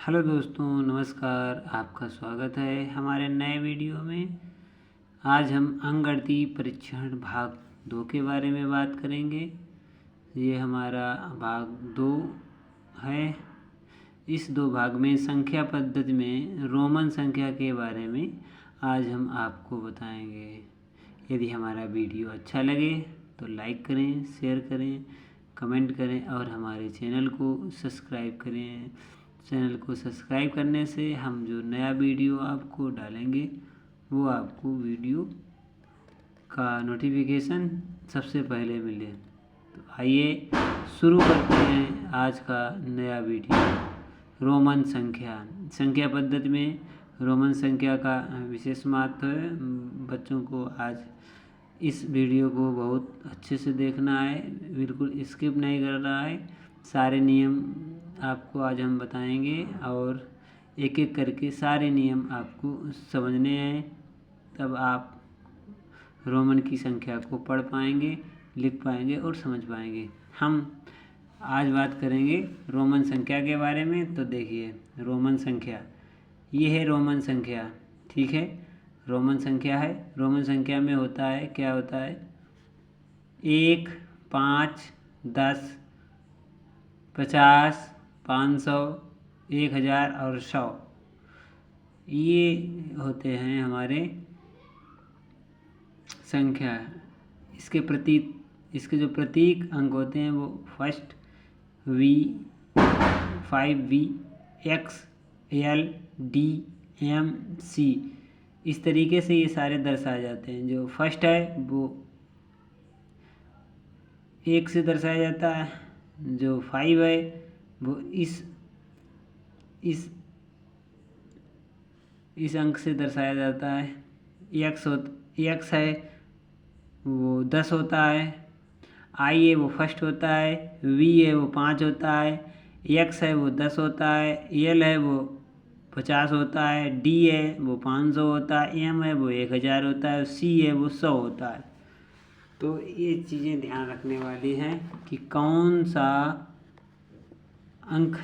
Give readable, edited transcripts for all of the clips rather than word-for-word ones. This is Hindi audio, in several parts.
हेलो दोस्तों, नमस्कार। आपका स्वागत है हमारे नए वीडियो में। आज हम अंकगणितीय परीक्षण भाग 2 के बारे में बात करेंगे। ये हमारा भाग 2 है। इस 2 भाग में संख्या पद्धति में रोमन संख्या के बारे में आज हम आपको बताएंगे। यदि हमारा वीडियो अच्छा लगे तो लाइक करें, शेयर करें, कमेंट करें और हमारे चैनल को सब्सक्राइब करें। चैनल को सब्सक्राइब करने से हम जो नया वीडियो आपको डालेंगे वो आपको वीडियो का नोटिफिकेशन सबसे पहले मिले। तो आइए शुरू करते हैं आज का नया वीडियो। रोमन संख्या पद्धति में रोमन संख्या का विशेष महत्व है। बच्चों को आज इस वीडियो को बहुत अच्छे से देखना है, बिल्कुल स्किप नहीं करना है। सारे नियम आपको आज हम बताएंगे और एक एक करके सारे नियम आपको समझने हैं, तब आप रोमन की संख्या को पढ़ पाएंगे, लिख पाएंगे और समझ पाएंगे। हम आज बात करेंगे रोमन संख्या के बारे में। तो देखिए, रोमन संख्या ये है रोमन संख्या, ठीक है। रोमन संख्या है। रोमन संख्या में होता है, क्या होता है, 1, 5, 10, 50, 500, 1000 और 100 ये होते हैं हमारे संख्या। इसके जो प्रतीक अंक होते हैं वो first, V, 5V, X, L, D, M, C, इस तरीके से ये सारे दर्शाए जाते हैं। जो फर्स्ट है वो 1 से दर्शाया जाता है, जो 5 है वो इस अंक से दर्शाया जाता है। X है वो 10 होता है, I है वो फर्स्ट होता है, V है वो 5 होता है, X है वो 10 होता है, L है वो 50 होता है, D है वो 500 होता है, M है वो 1000 होता है, C है वो 100 होता है। तो ये चीज़ें ध्यान रखने वाली हैं कि कौन सा अंक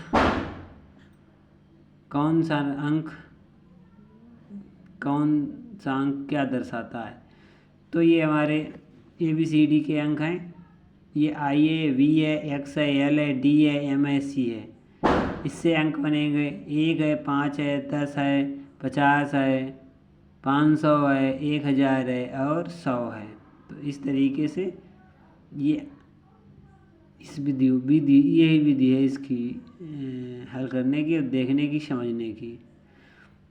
क्या दर्शाता है। तो ये हमारे ABCD के अंक हैं। ये I है, V है, X है, L है, D है, M है, C है। इससे अंक बनेंगे 1 है, 5 है, 10 है, 50 है, 500 है, 1000 है और 100 है। तो इस तरीके से ये यही विधि है इसकी हल करने की और देखने की, समझने की।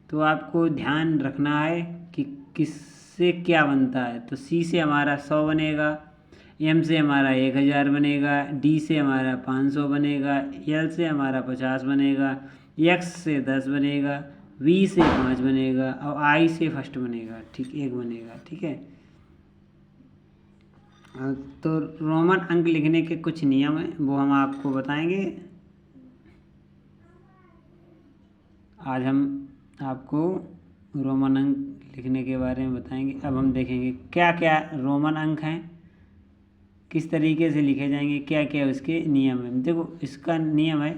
तो आपको ध्यान रखना है कि किससे क्या बनता है। तो C से हमारा 100 बनेगा, M से हमारा 1000 बनेगा, D से हमारा 500 बनेगा, L से हमारा 50 बनेगा, X से 10 बनेगा, V से 5 बनेगा और I से फर्स्ट बनेगा, ठीक 1 बनेगा, ठीक है। तो रोमन अंक लिखने के कुछ नियम हैं, वो हम आपको बताएंगे। आज हम आपको रोमन अंक लिखने के बारे में बताएंगे। अब हम देखेंगे क्या क्या रोमन अंक हैं, किस तरीके से लिखे जाएंगे, क्या क्या उसके नियम हैं। देखो, इसका नियम है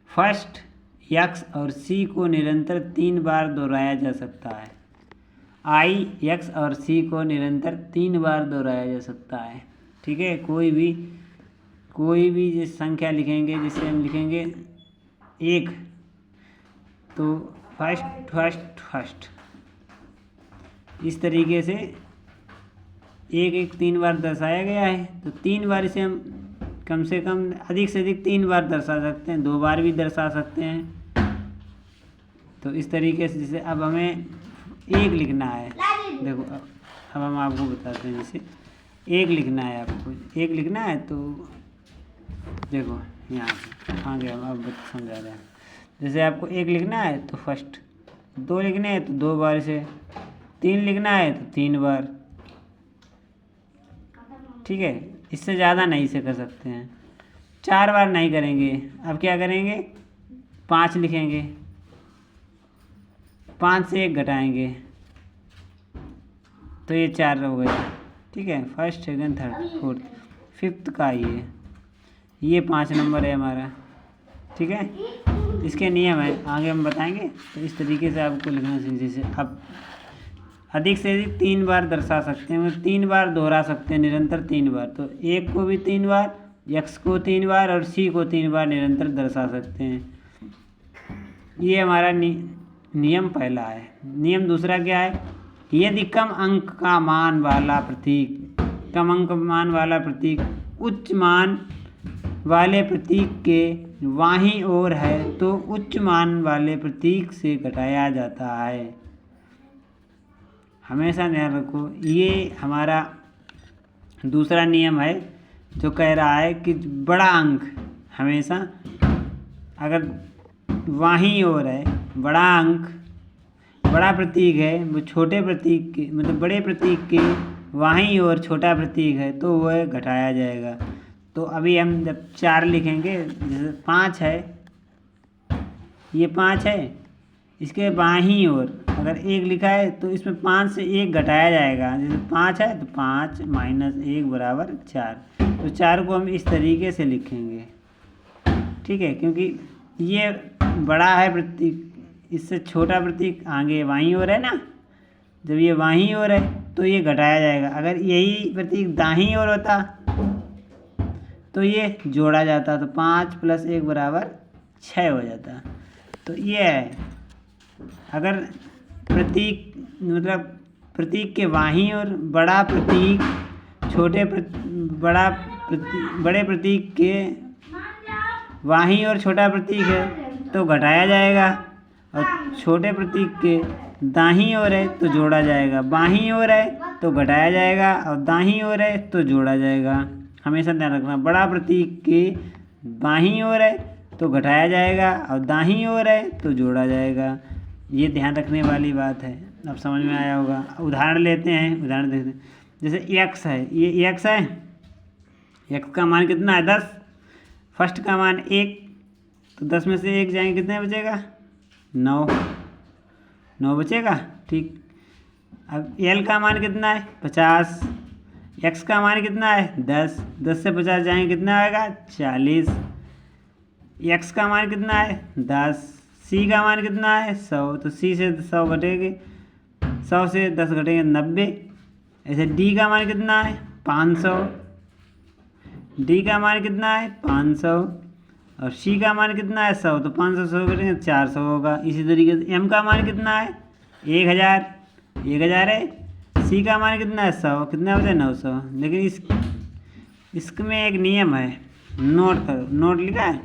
फर्स्ट X और C को निरंतर 3 बार दोहराया जा सकता है। I, X और C को निरंतर 3 बार दोहराया जा सकता है, ठीक है। कोई भी जिस संख्या लिखेंगे, जिससे हम लिखेंगे 1, तो फर्स्ट इस तरीके से 1 3 बार दर्शाया गया है। तो 3 बार इसे हम कम से कम अधिक से अधिक 3 बार दर्शा सकते हैं, 2 बार भी दर्शा सकते हैं। तो इस तरीके से जैसे अब हमें 1 लिखना है। देखो, अब हम आपको बताते हैं। जैसे 1 लिखना है, आपको 1 लिखना है तो देखो यहाँ पे आगे हम अब समझा रहे हैं। जैसे आपको 1 लिखना है तो फर्स्ट, 2 लिखने हैं तो 2 बार से, 3 लिखना है तो 3 बार, ठीक है। इससे ज़्यादा नहीं से कर सकते हैं, 4 बार नहीं करेंगे। अब क्या करेंगे, 5 लिखेंगे, 5 से 1 घटाएंगे तो ये 4 हो गए, ठीक है। First, second, third, fourth, fifth का ये 5 नंबर है हमारा, ठीक है। इसके नियम है, आगे हम बताएंगे। तो इस तरीके से आपको लिखना चाहिए। जैसे अब अधिक से अधिक 3 बार दर्शा सकते हैं, मतलब 3 बार दोहरा सकते हैं निरंतर 3 बार। तो 1 को भी 3 बार, x को 3 बार और c को 3 बार निरंतर दर्शा सकते हैं। ये हमारा नियम पहला है। नियम दूसरा क्या है? यदि कम अंक का मान वाला प्रतीक, कम अंक मान वाला प्रतीक उच्च मान वाले प्रतीक के बाईं ओर है तो उच्च मान वाले प्रतीक से घटाया जाता है। हमेशा ध्यान रखो, ये हमारा दूसरा नियम है जो कह रहा है कि बड़ा अंक हमेशा अगर बाईं ओर है, बड़ा अंक, बड़ा प्रतीक है, वो छोटे प्रतीक के मतलब बड़े प्रतीक के बाईं ओर छोटा प्रतीक है तो वह घटाया जाएगा। तो अभी हम जब 4 लिखेंगे, जैसे 5 है, ये 5 है, इसके बाईं ओर अगर 1 लिखा है तो इसमें 5 से 1 घटाया जाएगा। जैसे 5 है तो 5 - 1 = 4। तो 4 को हम इस तरीके से लिखेंगे, ठीक है, क्योंकि ये बड़ा है प्रतीक, इससे छोटा प्रतीक आगे बाईं ओर है ना। जब ये बाईं ओर है तो ये घटाया जाएगा। अगर यही प्रतीक दाहिनी ओर होता तो ये जोड़ा जाता, तो 5 + 1 = 6 हो जाता। तो ये है, अगर प्रतीक मतलब प्रतीक के बाईं ओर बड़ा प्रतीक बड़े प्रतीक के बाईं ओर छोटा प्रतीक है तो घटाया जाएगा, और छोटे प्रतीक के दाहिनी ओर है तो जोड़ा जाएगा। बाईं ओर है तो घटाया जाएगा और दाहिनी ओर है तो जोड़ा जाएगा। हमेशा ध्यान रखना, बड़ा प्रतीक के बाईं ओर है तो घटाया जाएगा और दाहिनी ओर है तो जोड़ा जाएगा। ये ध्यान रखने वाली बात है। अब समझ में आया होगा। उदाहरण लेते हैं, उदाहरण देखते हैं। जैसे x है, ये x है, x का मान कितना है? 10। फर्स्ट का मान 1, तो 10 में से 1 जाएंगे, कितने बचेगा? 9 बचेगा, ठीक। अब l का मान कितना है? 50। x का मान कितना है? 10 से 50 जाएंगे, कितना आएगा? 40। x का मान कितना है? 10। c का मान कितना है? 100। तो c से 100 घटेंगे, 100 से 10 घटेंगे 90। ऐसे d का मान कितना है? 500। d का मान कितना है? 500। और c का मान कितना है? 100। तो 500 100 घटेंगे 400 होगा। इसी तरीके से m का मान कितना है? 1000 है। c का मान कितना है? 100। कितना बचा? 900। लेकिन इसमें एक नियम है, नोट करो, नोट लिखा है।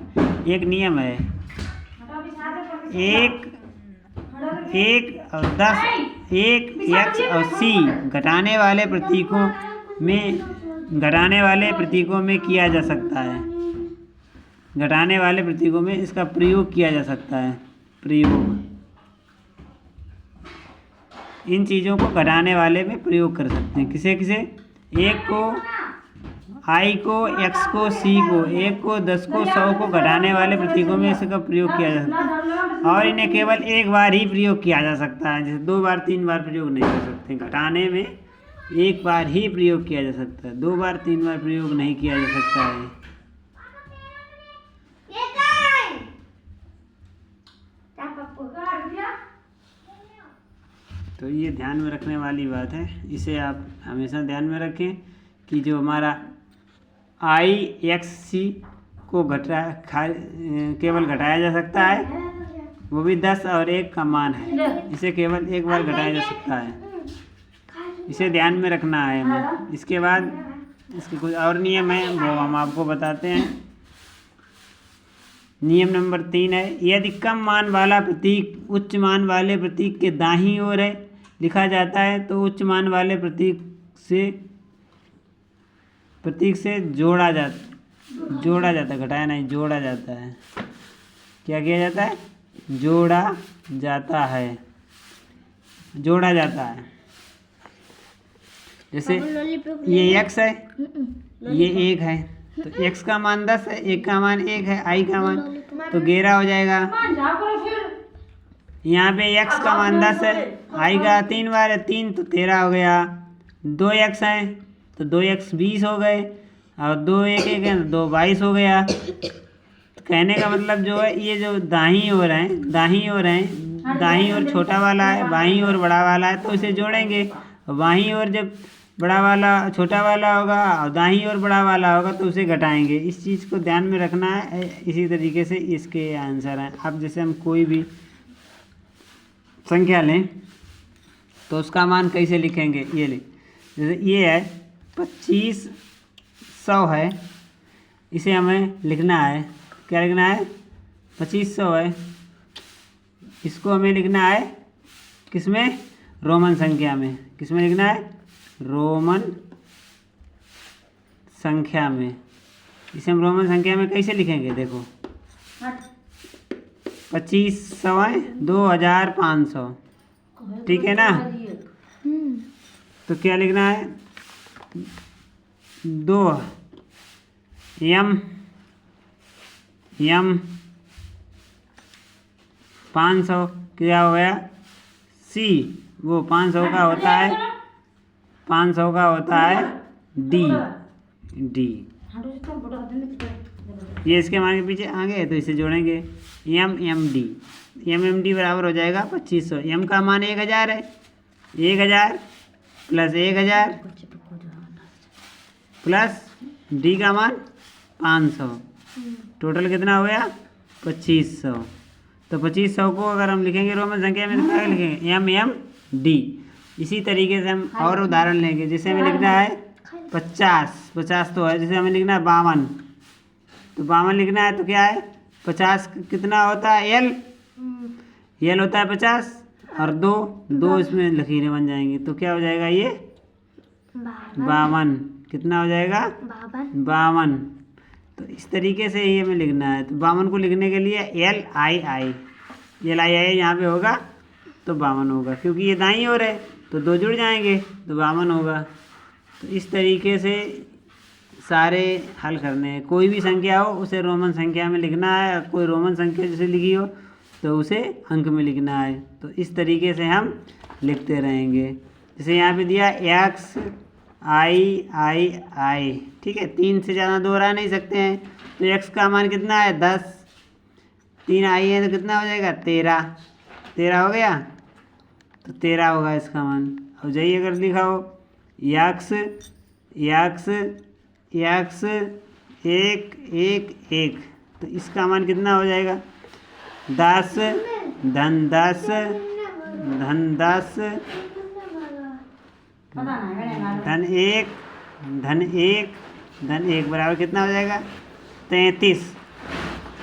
एक नियम है, 1 और 10, 1 x और c घटाने वाले प्रतीकों में किया जा सकता है। घटाने वाले प्रतीकों में इसका प्रयोग किया जा सकता है। प्रयोग, इन चीज़ों को घटाने वाले में प्रयोग कर सकते हैं। किसे? 1 को, i को, x को, c को, 1 को, 10 को, 100 को घटाने वाले प्रतीकों में इसका प्रयोग किया जा सकता है। और इन्हें केवल एक बार ही प्रयोग किया जा सकता है, जैसे 2 बार 3 बार प्रयोग नहीं कर सकते। घटाने में एक बार ही प्रयोग किया जा सकता है, 2 बार 3 बार प्रयोग नहीं किया जा सकता है। तो ये ध्यान में रखने वाली बात है, इसे आप हमेशा ध्यान में रखें कि जो हमारा i x c को केवल घटाया जा सकता है, वो भी 10 और 1 का मान है, इसे केवल एक बार घटाया जा सकता है। इसे ध्यान में रखना है हमें। इसके बाद इसके कुछ और नियम हैं, वो हम आपको बताते हैं। नियम नंबर 3 है, यदि कम मान वाला प्रतीक उच्च मान वाले प्रतीक के दाहिनी ओर है लिखा जाता है तो उच्च मान वाले प्रतीक से जोड़ा जाता है, घटाया नहीं, जोड़ा जाता है। क्या किया जाता है? जोड़ा जाता है। जैसे ये x है, ये 1 है, तो x का मान 10 है, 1 का मान 1 है, i का मान तो 11 हो जाएगा। यहाँ पे x का मान 10 है, i का 3 बार है, 3 तो 13 हो गया। 2x है तो 2x 20 हो गए, और 2 1 1 है तो 2 22 हो गया। तो कहने का मतलब जो है, ये जो दाहिनी ओर है, दाहिनी ओर है, दाहिनी ओर छोटा वाला है, बाईं ओर बड़ा वाला है, तो इसे जोड़ेंगे। बाईं ओर जब बड़ा वाला छोटा वाला होगा और दाहिनी ओर बड़ा वाला होगा तो उसे घटाएंगे। इस चीज़ को ध्यान में रखना है। इसी तरीके से इसके आंसर हैं। अब जैसे हम कोई भी संख्या लें तो उसका मान कैसे लिखेंगे, ये ले, जैसे ये है 2500 है, इसे हमें लिखना है, क्या लिखना है, 2500 है। इसको हमें लिखना है किसमें, रोमन संख्या में। किसमें लिखना है, रोमन संख्या में। इसे हम रोमन संख्या में कैसे लिखेंगे, देखो 2500 है, 2500, ठीक है ना। तो क्या लिखना है, 2 m 500 क्या हो गया, c, वो 500 का होता है, 500 का होता है d। ये इसके मान के पीछे आ गए तो इसे जोड़ेंगे, m d बराबर हो जाएगा 2500। m का मान 1000 है, 1000 प्लस 1000 प्लस d का मान 500, टोटल कितना हो गया 2500। तो 2500 को अगर हम लिखेंगे रोमन संख्या में तो क्या लिखेंगे, m d। इसी तरीके से हम और उदाहरण लेंगे। जैसे हमें लिखना है 50 तो है, जैसे हमें लिखना है 52, तो 52 लिखना है तो क्या है, 50 कितना होता है, l होता है 50 और 2 इसमें लकीरें बन जाएंगी, तो क्या हो जाएगा, ये 52। कितना हो जाएगा, 52। तो इस तरीके से ये हमें लिखना है। तो 52 को लिखने के लिए LII यहाँ पे होगा तो 52 होगा, क्योंकि ये दाईं ओर है तो 2 जुड़ जाएंगे तो 52 होगा। तो इस तरीके से सारे हल करने हैं। कोई भी संख्या हो उसे रोमन संख्या में लिखना है, कोई रोमन संख्या जैसे लिखी हो तो उसे अंक में लिखना है। तो इस तरीके से हम लिखते रहेंगे। जैसे यहाँ पे दिया XII, ठीक है, 3 से ज़्यादा दोहरा नहीं सकते हैं, तो x का मान कितना है, 10, 3 i है तो कितना हो जाएगा, 13 हो गया, तो 13 होगा इसका मान। और यही अगर लिखा हो x 1 1 1, तो इसका मान कितना हो जाएगा, 10 धन 10 धन 10 धन 1 धन 1 बराबर कितना हो जाएगा, 33।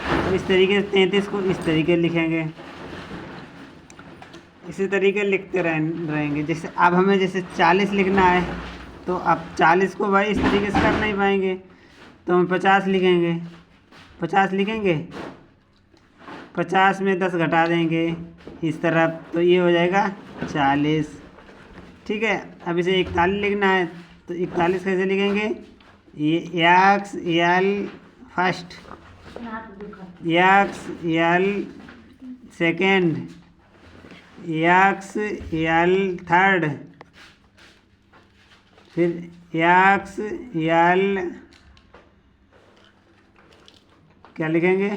तो इस तरीके से 33 को इस तरीके लिखेंगे, इसी तरीके लिखते रहेंगे। जैसे अब हमें जैसे 40 लिखना है तो अब 40 को भाई इस तरीके से कर नहीं पाएंगे, तो हम 50 लिखेंगे। 50 लिखेंगे, 50 में 10 घटा देंगे इस तरफ, तो ये हो जाएगा 40, ठीक है। अब इसे 41 लिखना है तो 41 कैसे लिखेंगे, x L first, x L second, x L third, फिर एक्स एल क्या लिखेंगे,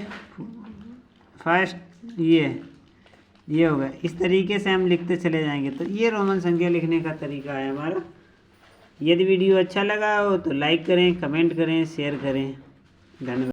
फर्स्ट, ये होगा। इस तरीके से हम लिखते चले जाएंगे। तो ये रोमन संख्या लिखने का तरीका है हमारा। यदि वीडियो अच्छा लगा हो तो लाइक करें, कमेंट करें, शेयर करें। धन्यवाद।